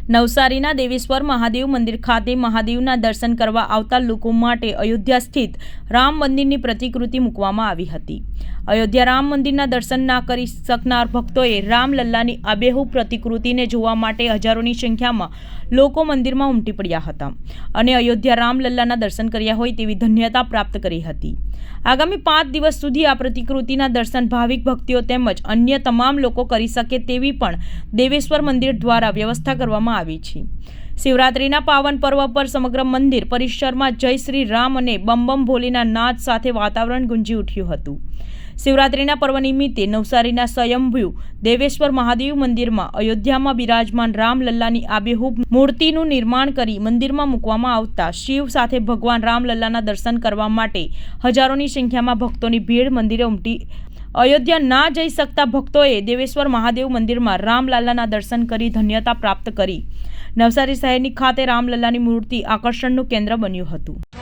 નવસારીના દેવેશ્વર મહાદેવ મંદિર ખાતે મહાદેવના દર્શન કરવા આવતા લોકો માટે અયોધ્યા સ્થિત રામ મંદિરની પ્રતિકૃતિ મૂકવામાં આવી હતી। અયોધ્યા રામ મંદિરના દર્શન ના કરી શકનાર ભક્તોએ રામલલ્લાની આબેહૂબ પ્રતિકૃતિને જોવા માટે હજારોની સંખ્યામાં લોકો મંદિરમાં ઉમટી પડ્યા હતા અને અયોધ્યા રામલલ્લાના દર્શન કર્યા હોય તેવી ધન્યતા પ્રાપ્ત કરી હતી। આગામી 5 દિવસ સુધી આ પ્રતિકૃતિના દર્શન ભાવિક ભક્તિઓ તેમજ અન્ય તમામ લોકો કરી શકે તેવી પણ દેવેશ્વર મંદિર દ્વારા વ્યવસ્થા કરવામાં આવી છે। શિવરાત્રિના પાવન પર્વ પર સમગ્ર મંદિર પરિસરમાં જય શ્રી રામ અને બમ બમ ભોલેના નાદ સાથે વાતાવરણ ગુંજી ઉઠ્યું હતું। શિવરાત્રિના પર્વ નિમિત્તે નવસારીના સ્વયંભૂ દેવેશ્વર મહાદેવ મંદિરમાં અયોધ્યામાં બિરાજમાન રામલલ્લાની આબેહૂબ મૂર્તિનું નિર્માણ કરી મંદિરમાં મૂકવામાં આવતા શિવ સાથે ભગવાન રામલલ્લાના દર્શન કરવા માટે હજારોની સંખ્યામાં ભક્તોની ભીડ મંદિરે ઉમટી। અયોધ્યા ના જઈ શકતા ભક્તોએ દેવેશ્વર મહાદેવ મંદિરમાં રામલલ્લાના દર્શન કરી ધન્યતા પ્રાપ્ત કરી। નવસારી શહેરની ખાતે રામલલ્લાની મૂર્તિ આકર્ષણનું કેન્દ્ર બન્યું હતું।